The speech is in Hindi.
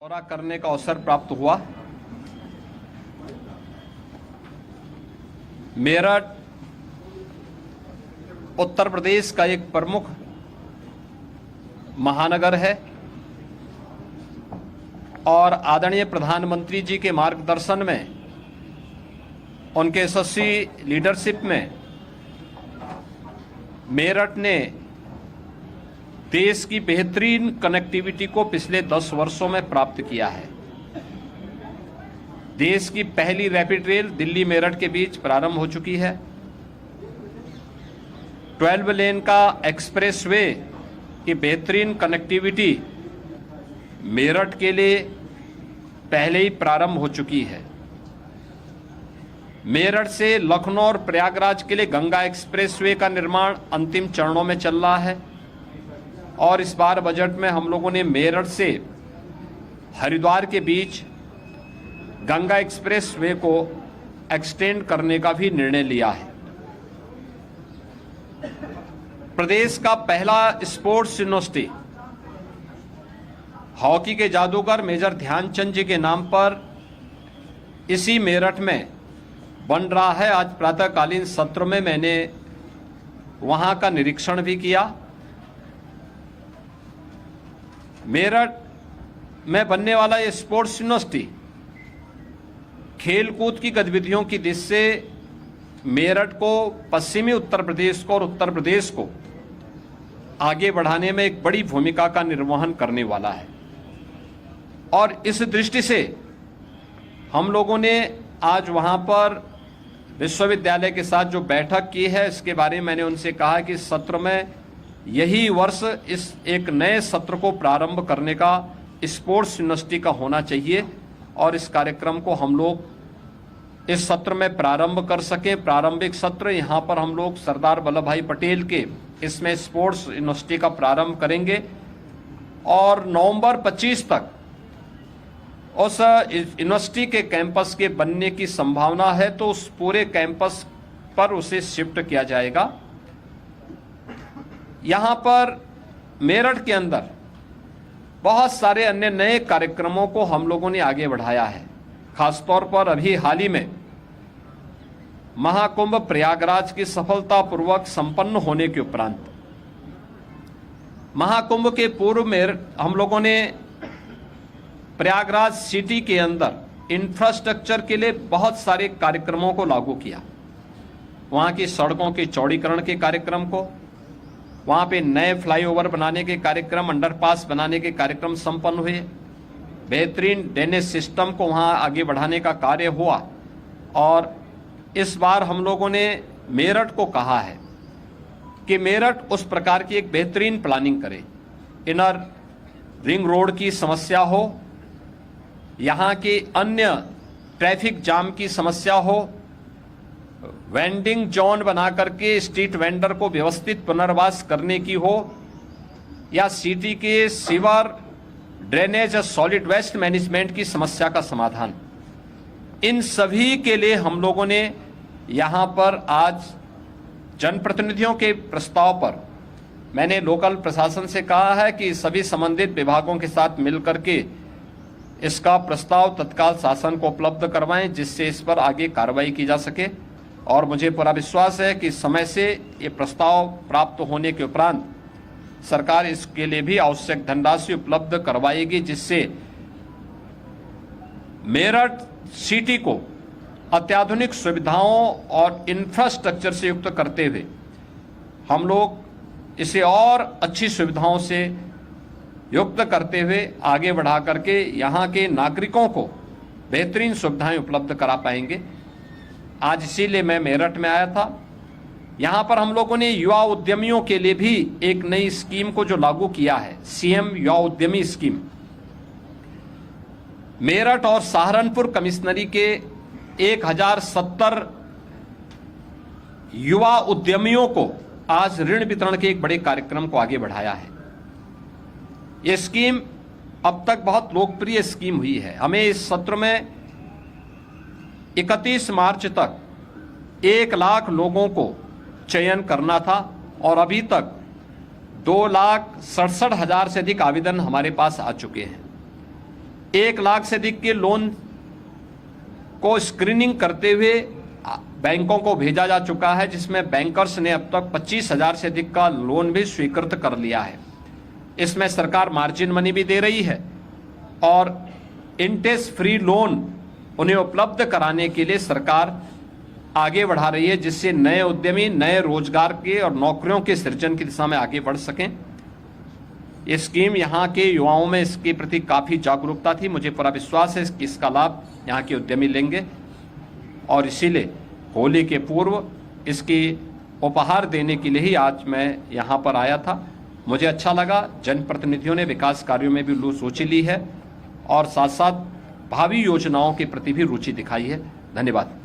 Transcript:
दौरा करने का अवसर प्राप्त हुआ। मेरठ उत्तर प्रदेश का एक प्रमुख महानगर है और आदरणीय प्रधानमंत्री जी के मार्गदर्शन में, उनके यशस्वी लीडरशिप में मेरठ ने देश की बेहतरीन कनेक्टिविटी को पिछले 10 वर्षों में प्राप्त किया है। देश की पहली रैपिड रेल दिल्ली मेरठ के बीच प्रारंभ हो चुकी है। 12 लेन का एक्सप्रेसवे की बेहतरीन कनेक्टिविटी मेरठ के लिए पहले ही प्रारंभ हो चुकी है। मेरठ से लखनऊ और प्रयागराज के लिए गंगा एक्सप्रेसवे का निर्माण अंतिम चरणों में चल रहा है और इस बार बजट में हम लोगों ने मेरठ से हरिद्वार के बीच गंगा एक्सप्रेसवे को एक्सटेंड करने का भी निर्णय लिया है। प्रदेश का पहला स्पोर्ट्स यूनिवर्सिटी हॉकी के जादूगर मेजर ध्यानचंद जी के नाम पर इसी मेरठ में बन रहा है। आज प्रातःकालीन सत्र में मैंने वहां का निरीक्षण भी किया। मेरठ में बनने वाला ये स्पोर्ट्स यूनिवर्सिटी खेलकूद की गतिविधियों की दृष्टि से मेरठ को, पश्चिमी उत्तर प्रदेश को और उत्तर प्रदेश को आगे बढ़ाने में एक बड़ी भूमिका का निर्वहन करने वाला है। और इस दृष्टि से हम लोगों ने आज वहां पर विश्वविद्यालय के साथ जो बैठक की है, इसके बारे में मैंने उनसे कहा कि सत्र में यही वर्ष इस एक नए सत्र को प्रारंभ करने का स्पोर्ट्स यूनिवर्सिटी का होना चाहिए और इस कार्यक्रम को हम लोग इस सत्र में प्रारंभ कर सकें। प्रारंभिक सत्र यहाँ पर हम लोग सरदार वल्लभ भाई पटेल के इसमें स्पोर्ट्स यूनिवर्सिटी का प्रारंभ करेंगे और नवंबर 25 तक उस यूनिवर्सिटी के कैंपस के बनने की संभावना है, तो उस पूरे कैंपस पर उसे शिफ्ट किया जाएगा। यहाँ पर मेरठ के अंदर बहुत सारे अन्य नए कार्यक्रमों को हम लोगों ने आगे बढ़ाया है। खासतौर पर अभी हाल ही में महाकुंभ प्रयागराज की सफलतापूर्वक संपन्न होने के उपरांत महाकुंभ के पूर्व में हम लोगों ने प्रयागराज सिटी के अंदर इंफ्रास्ट्रक्चर के लिए बहुत सारे कार्यक्रमों को लागू किया। वहां की सड़कों के चौड़ीकरण के कार्यक्रम को, वहां पे नए फ्लाईओवर बनाने के कार्यक्रम, अंडरपास बनाने के कार्यक्रम संपन्न हुए। बेहतरीन ड्रेनेज सिस्टम को वहां आगे बढ़ाने का कार्य हुआ और इस बार हम लोगों ने मेरठ को कहा है कि मेरठ उस प्रकार की एक बेहतरीन प्लानिंग करे। इनर रिंग रोड की समस्या हो, यहाँ के अन्य ट्रैफिक जाम की समस्या हो, वेंडिंग जोन बना करके स्ट्रीट वेंडर को व्यवस्थित पुनर्वास करने की हो, या सिटी के सीवर, ड्रेनेज और सॉलिड वेस्ट मैनेजमेंट की समस्या का समाधान, इन सभी के लिए हम लोगों ने यहाँ पर आज जनप्रतिनिधियों के प्रस्ताव पर मैंने लोकल प्रशासन से कहा है कि सभी संबंधित विभागों के साथ मिलकर के इसका प्रस्ताव तत्काल शासन को उपलब्ध करवाएं, जिससे इस पर आगे कार्रवाई की जा सके। और मुझे पूरा विश्वास है कि समय से ये प्रस्ताव प्राप्त होने के उपरांत सरकार इसके लिए भी आवश्यक धनराशि उपलब्ध करवाएगी, जिससे मेरठ सिटी को अत्याधुनिक सुविधाओं और इंफ्रास्ट्रक्चर से युक्त करते हुए हम लोग इसे और अच्छी सुविधाओं से युक्त करते हुए आगे बढ़ा करके यहाँ के नागरिकों को बेहतरीन सुविधाएं उपलब्ध करा पाएंगे। आज इसीलिए मैं मेरठ में आया था। यहाँ पर हम लोगों ने युवा उद्यमियों के लिए भी एक नई स्कीम को जो लागू किया है, सीएम युवा उद्यमी स्कीम। मेरठ और सहारनपुर कमिश्नरी के 1070 युवा उद्यमियों को आज ऋण वितरण के एक बड़े कार्यक्रम को आगे बढ़ाया है। ये स्कीम अब तक बहुत लोकप्रिय स्कीम हुई है। हमें इस सत्र में 31 मार्च तक 1 लाख लोगों को चयन करना था और अभी तक 2,67,000 से अधिक आवेदन हमारे पास आ चुके हैं। 1 लाख से अधिक के लोन को स्क्रीनिंग करते हुए बैंकों को भेजा जा चुका है, जिसमें बैंकर्स ने अब तक 25,000 से अधिक का लोन भी स्वीकृत कर लिया है। इसमें सरकार मार्जिन मनी भी दे रही है और इंटरेस्ट फ्री लोन उन्हें उपलब्ध कराने के लिए सरकार आगे बढ़ा रही है, जिससे नए उद्यमी नए रोजगार के और नौकरियों के सृजन की दिशा में आगे बढ़ सकें। ये स्कीम यहाँ के युवाओं में इसके प्रति काफ़ी जागरूकता थी। मुझे पूरा विश्वास है कि इसका लाभ यहाँ के उद्यमी लेंगे और इसीलिए होली के पूर्व इसकी उपहार देने के लिए ही आज मैं यहाँ पर आया था। मुझे अच्छा लगा, जनप्रतिनिधियों ने विकास कार्यों में भी रुचि ली है और साथ साथ भावी योजनाओं के प्रति भी रुचि दिखाई है। धन्यवाद।